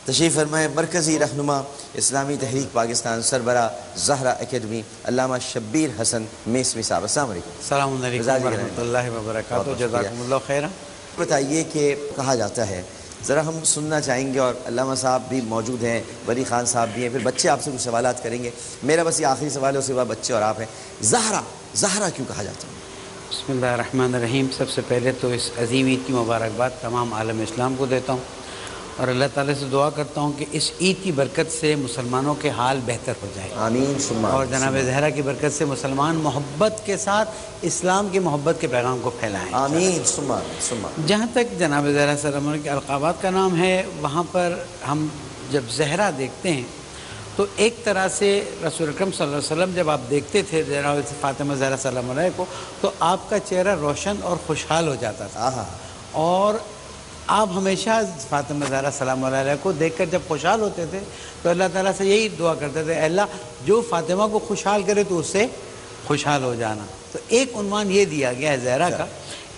تشریف فرمائے مرکزی رہنما اسلامی تحریک پاکستان سربراہ زہرا اکیڈمی علامہ شبیر حسن میسوی صاحب. السلام علیکم. السلام علیکم ورحمۃ اللہ وبرکاتہ. جزاکم اللہ خیرا. بتائیے کہ کہا جاتا ہے، ذرا ہم سننا چاہیں گے، اور علامہ صاحب بھی موجود ہیں، ولی خان صاحب بھی ہیں، پھر بچے آپ سے کچھ سوالات کریں گے. میرا بس یہ آخری سوال ہے، اس کے بعد بچے اور آپ ہیں. زہرا کیوں کہا جاتا ہے؟ بسم اللہ الرحمن الرحیم. سب سے پہلے تو اس عظیم عید کی مبارکباد تمام عالم اسلام کو دیتا ہوں، اور اللہ تعالیٰ سے دعا کرتا ہوں کہ اس عید کی برکت سے مسلمانوں کے حال بہتر ہو جائے. آمین. اور جناب زہرا کی برکت سے مسلمان محبت کے ساتھ اسلام کی محبت کے پیغام کو پھیلائیں. آمین. جہاں تک جناب زہرا صلی اللہ علیہ وسلم کے القابات کا نام ہے، وہاں پر ہم جب زہرا دیکھتے ہیں تو ایک طرح سے رسول اکرم صلی اللہ علیہ وسلم جب آپ دیکھتے تھے جناب فاطمہ زہرا سلام علیہ کو، تو آپ کا چہرہ روشن اور خوشحال ہو جاتا تھا. اور آپ ہمیشہ فاطمہ زہرا سلام علیہ کو دیکھ کر جب خوشحال ہوتے تھے تو اللہ تعالیٰ سے یہی دعا کرتے تھے، اے اللہ جو فاطمہ کو خوشحال کرے تو اس سے خوشحال ہو جانا. تو ایک عنوان یہ دیا گیا ہے زہرا کا.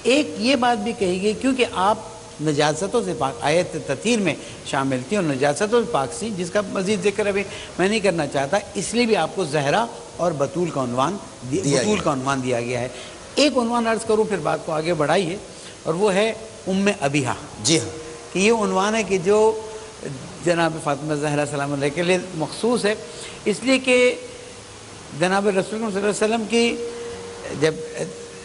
ایک یہ بات بھی کہی گئی کیونکہ آپ نجاستوں سے پاک، آیت تطہیر میں شامل تھی اور نجاستوں سے پاک سی، جس کا مزید ذکر ابھی میں نہیں کرنا چاہتا، اس لیے بھی آپ کو زہرا اور بطول کا عنوان دیا گیا ہے. ایک عنوان عرض کروں پھر بات کو آگے بڑھائیے، اور وہ ہے ام ابیہا. جی ہاں، کہ یہ عنوان ہے کہ جو جناب فاطمہ زہرا سلام علیہ کے لیے مخصوص ہے، اس لیے کہ جناب رسول اللہ صلی اللہ علیہ وسلم کی جب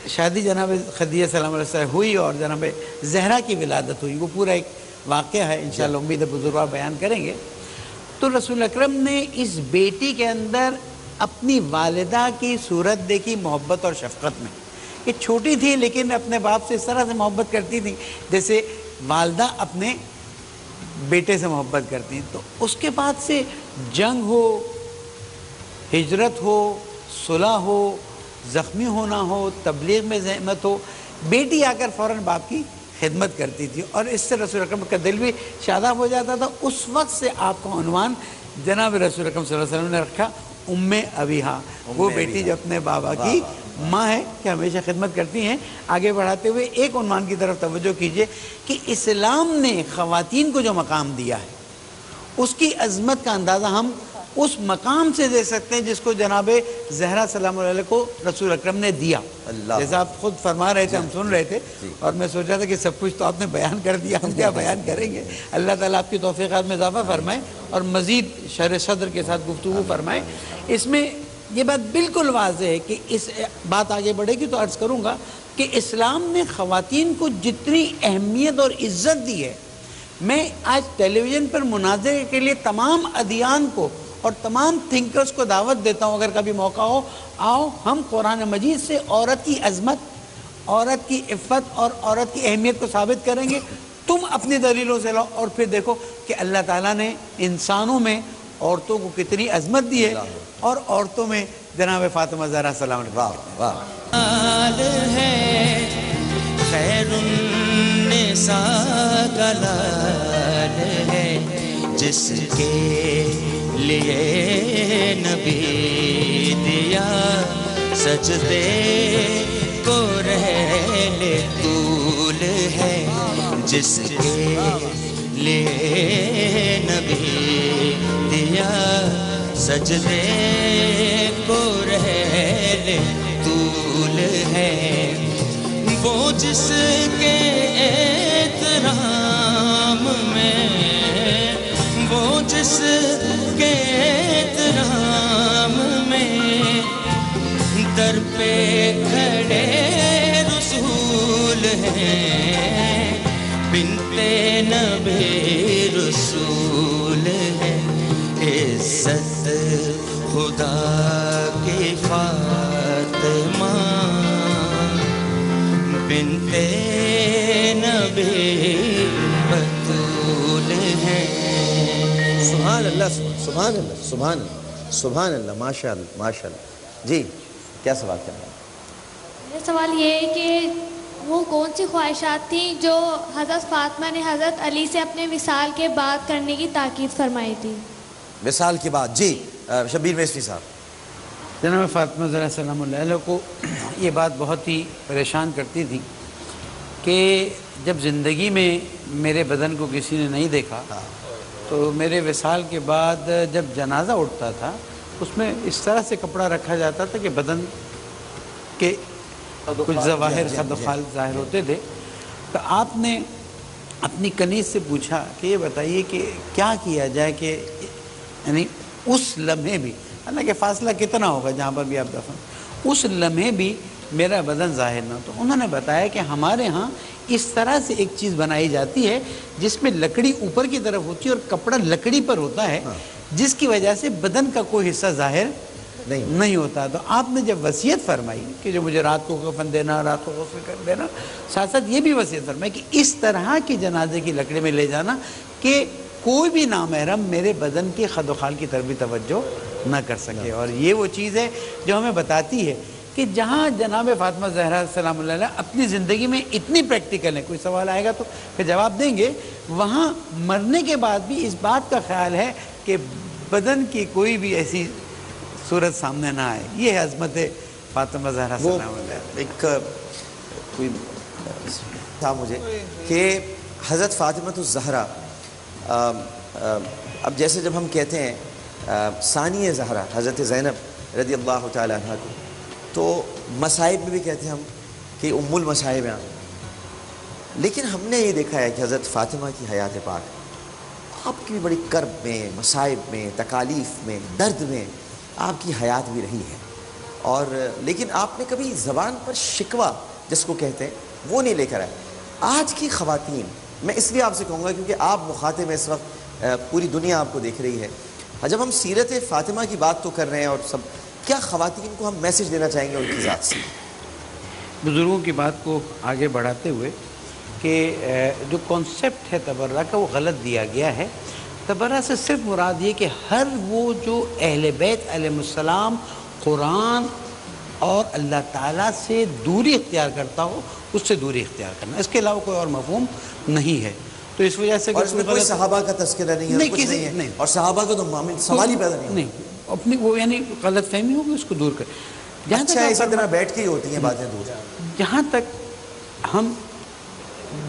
شادی جناب خدیجہ سلام علیہ وسلم ہوئی اور جناب زہرا کی ولادت ہوئی، وہ پورا ایک واقعہ ہے، انشاءاللہ امید بزرگوار بیان کریں گے. تو رسول اکرم نے اس بیٹی کے اندر اپنی والدہ کی صورت دیکھی محبت اور شفقت میں. یہ چھوٹی تھی لیکن اپنے باپ سے اس طرح سے محبت کرتی تھی جیسے والدہ اپنے بیٹے سے محبت کرتی ہیں. تو اس کے بعد سے جنگ ہو، ہجرت ہو، صلح ہو، زخمی ہونا ہو، تبلیغ میں زحمت ہو، بیٹی آ کر فوراً باپ کی خدمت کرتی تھی، اور اس سے رسول اکرم کا دل بھی شاداب ہو جاتا تھا. اس وقت سے آپ کا عنوان جناب رسول اکرم صلی اللہ علیہ وسلم نے رکھا ام ابیہا، وہ بیٹی جو اپنے بابا کی ماں ہے کہ ہمیشہ خدمت کرتی ہیں. آگے بڑھاتے ہوئے ایک عنوان کی طرف توجہ کیجئے کہ اسلام نے خواتین کو جو مقام دیا ہے اس کی عظمت کا اندازہ ہم اس مقام سے دے سکتے ہیں جس کو جناب زہرا سلام علیہ کو رسول اکرم نے دیا. جیسا آپ خود فرما رہے تھے، ہم سن رہے تھے، اور میں سوچ رہا تھا کہ سب کچھ تو آپ نے بیان کر دیا، ہم کیا بیان کریں گے. اللہ تعالیٰ آپ کی توفیقات میں اضافہ فرمائے اور مزید شرح صدر کے ساتھ گفتگو فرمائے. اس میں یہ بات بالکل واضح ہے کہ اس بات آگے بڑھے گی تو عرض کروں گا کہ اسلام نے خواتین کو جتنی اہمیت اور عزت دی ہے، میں آج ٹیلی ویژن پر مناظرے کے لیے تمام ادیان کو اور تمام تھنکرز کو دعوت دیتا ہوں، اگر کبھی موقع ہو آؤ ہم قرآن مجید سے عورت کی عظمت، عورت کی عفت اور عورت کی اہمیت کو ثابت کریں گے. تم اپنی دلیلوں سے لاؤ اور پھر دیکھو کہ اللہ تعالیٰ نے انسانوں میں عورتوں کو کتنی عظمت دی ہے، اور عورتوں میں جناب فاطمہ زہرا سلام علیہ. واہ خیر النساء کا لال ہے، جس کے لیے نبی دیا سجدے کو رحل طول ہے، جس کے لیے نبی دیا سجدے کو رحل طول ہے، وہ جس کے احترام میں، وہ جس کے احترام میں در پہ کھڑے رسول ہیں، بنت نبی رسول ہے. عزت خدا کی فاطمہ بنت نبی بطول ہے. سبحان اللہ، سبحان اللہ، سبحان اللہ، سبحان اللہ، ماشاء اللہ، ماشاء اللہ. جی کیا سوال کرنا ہے؟ میرا سوال یہ ہے کہ وہ کون سی خواہشات تھیں جو حضرت فاطمہ نے حضرت علی سے اپنے وصال کے بعد کرنے کی تاکید فرمائی تھی؟ وصال کے بعد، جی شبیر میسوی صاحب. جناب فاطمہ زہرا سلام علیہ کو یہ بات بہت ہی پریشان کرتی تھی کہ جب زندگی میں میرے بدن کو کسی نے نہیں دیکھا تو میرے وصال کے بعد جب جنازہ اٹھتا تھا اس میں اس طرح سے کپڑا رکھا جاتا تھا کہ بدن کے کچھ ظواہر خدخال ظاہر ہوتے تھے. تو آپ نے اپنی کنیز سے پوچھا کہ یہ بتائیے کہ کیا کیا جائے کہ یعنی اس لمحے بھی، حالانکہ فاصلہ کتنا ہوگا جہاں پر بھی آپ دفن، اس لمحے بھی میرا بدن ظاہر نہ. تو انہوں نے بتایا کہ ہمارے ہاں اس طرح سے ایک چیز بنائی جاتی ہے جس میں لکڑی اوپر کی طرف ہوتی ہے اور کپڑا لکڑی پر ہوتا ہے، جس کی وجہ سے بدن کا کوئی حصہ ظاہر نہیں ہوتا. تو آپ نے جب وصیت فرمائی کہ جو مجھے رات کو کفن دینا، رات کو غسل کر دینا، ساتھ ساتھ یہ بھی وصیت فرمائی کہ اس طرح کی جنازے کی لکڑی میں لے جانا کہ کوئی بھی نامحرم میرے بدن کے خد و خال کی طرف بھی توجہ نہ کر سکے. اور یہ وہ چیز ہے جو ہمیں بتاتی ہے کہ جہاں جناب فاطمہ زہرا سلام اللہ علیہ اپنی زندگی میں اتنی پریکٹیکل ہے، کوئی سوال آئے گا تو پھر جواب دیں گے، وہاں مرنے کے بعد بھی اس بات کا خیال ہے کہ بدن کی کوئی بھی ایسی صورت سامنے نہ آئے. یہ ہے عظمت فاطمہ زہرا سلام اللہ. ایک کوئی تھا مجھے کہ حضرت فاطمہ الزہرا، اب جیسے جب ہم کہتے ہیں ثانی زہرا حضرت زینب رضی اللہ تعالیٰ عنہ کو، تو مصائب میں بھی کہتے ہیں ہم کہ ام المصائب ہیں، لیکن ہم نے یہ دیکھا ہے کہ حضرت فاطمہ کی حیات پاک آپ کی بھی بڑی کرب میں، مصائب میں، تکالیف میں، درد میں آپ کی حیات بھی رہی ہے. اور لیکن آپ نے کبھی زبان پر شکوہ جس کو کہتے ہیں وہ نہیں لے کر آئے. آج کی خواتین، میں اس لیے آپ سے کہوں گا کیونکہ آپ مخاطب میں اس وقت پوری دنیا آپ کو دیکھ رہی ہے، جب ہم سیرت فاطمہ کی بات تو کر رہے ہیں اور سب، کیا خواتین کو ہم میسج دینا چاہیں گے ان کی ذات سے؟ بزرگوں کی بات کو آگے بڑھاتے ہوئے کہ جو کانسیپٹ ہے تبرہ کا وہ غلط دیا گیا ہے. تبرہ سے صرف مراد یہ کہ ہر وہ جو اہل بیت علیہ السلام قرآن اور اللہ تعالیٰ سے دوری اختیار کرتا ہو اس سے دوری اختیار کرنا، اس کے علاوہ کوئی اور مفہوم نہیں ہے. تو اس وجہ سے اور اس میں کوئی صحابہ کا تذکرہ نہیں ہے، کچھ نہیں ہے، اور صحابہ کا تو سوال ہی پیدا نہیں اپنی وہ یعنی غلط فہمی ہوگی اس کو دور کر. اچھا اسی طرح بیٹھ کے ہی ہوتی ہیں باتیں دور. جہاں تک ہم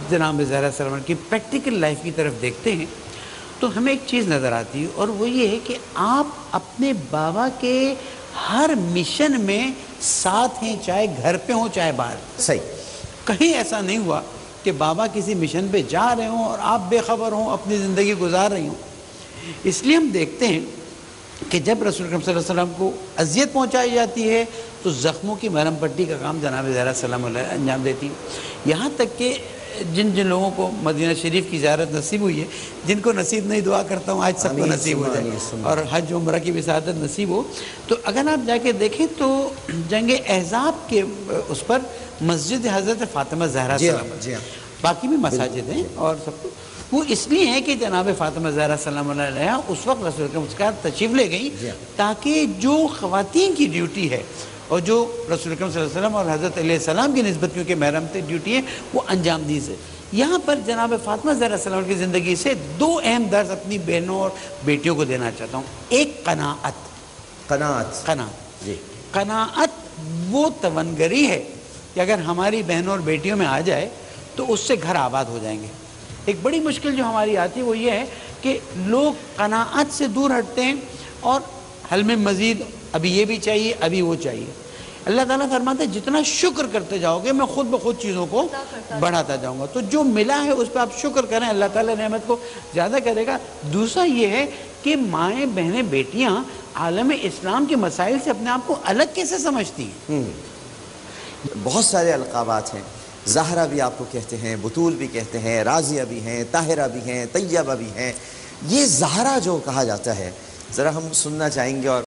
جناب زہرا سلام کی پریکٹیکل لائف کی طرف دیکھتے ہیں تو ہمیں ایک چیز نظر آتی ہے، اور وہ یہ ہے کہ آپ اپنے بابا کے ہر مشن میں ساتھ ہیں، چاہے گھر پہ ہوں چاہے باہر. صحیح. کہیں ایسا نہیں ہوا کہ بابا کسی مشن پہ جا رہے ہوں اور آپ بے خبر ہوں، اپنی زندگی گزار رہی ہوں. اس لیے ہم دیکھتے ہیں کہ جب رسول اکرم صلی اللہ علیہ وسلم کو اذیت پہنچائی جاتی ہے تو زخموں کی مرہم پٹی کا کام جناب زہرا سلام اللہ انجام دیتی ہیں. یہاں تک کہ جن لوگوں کو مدینہ شریف کی زیارت نصیب ہوئی ہے، جن کو نصیب نہیں، دعا کرتا ہوں آج سب کو نصیب ہو جائے اور حج عمرہ کی بھی سعادت نصیب ہو. تو اگر آپ جا کے دیکھیں تو جنگ احزاب کے اس پر مسجد حضرت فاطمہ زہرا سلام اللہ، باقی بھی مساجد ہیں اور سب کچھ، وہ اس لیے ہے کہ جناب فاطمہ زہرا سلام اللہ علیہ اس وقت رسول اکرم کے ساتھ تشریف لے گئی تاکہ جو خواتین کی ڈیوٹی ہے اور جو رسول اکرم صلی اللہ علیہ وسلم اور حضرت علیہ السلام کی نسبت کیونکہ محرم تھے ڈیوٹی ہے وہ انجام دی سے. یہاں پر جناب فاطمہ زہرا السلام کی زندگی سے دو اہم درس اپنی بہنوں اور بیٹیوں کو دینا چاہتا ہوں. ایک قناعت جی. قناعت وہ تونگری ہے کہ اگر ہماری بہنوں اور بیٹیوں میں آ جائے تو اس سے گھر آباد ہو جائیں گے. ایک بڑی مشکل جو ہماری آتی ہے وہ یہ ہے کہ لوگ قناعت سے دور ہٹتے ہیں اور حل میں مزید ابھی یہ بھی چاہیے ابھی وہ چاہیے. اللہ تعالیٰ فرماتا ہے جتنا شکر کرتے جاؤ گے میں خود بخود چیزوں کو بڑھاتا جاؤں گا. تو جو ملا ہے اس پہ آپ شکر کریں، اللہ تعالیٰ نعمت کو زیادہ کرے گا. دوسرا یہ ہے کہ مائیں بہنیں بیٹیاں عالم اسلام کے مسائل سے اپنے آپ کو الگ کیسے سمجھتی ہیں. بہت سارے القابات ہیں، زہرا بھی آپ کو کہتے ہیں، بطول بھی کہتے ہیں، راضیہ بھی ہیں، طاہرہ بھی ہیں، طیبہ بھی ہیں. یہ زہرا جو کہا جاتا ہے ذرا ہم سننا چاہیں گے اور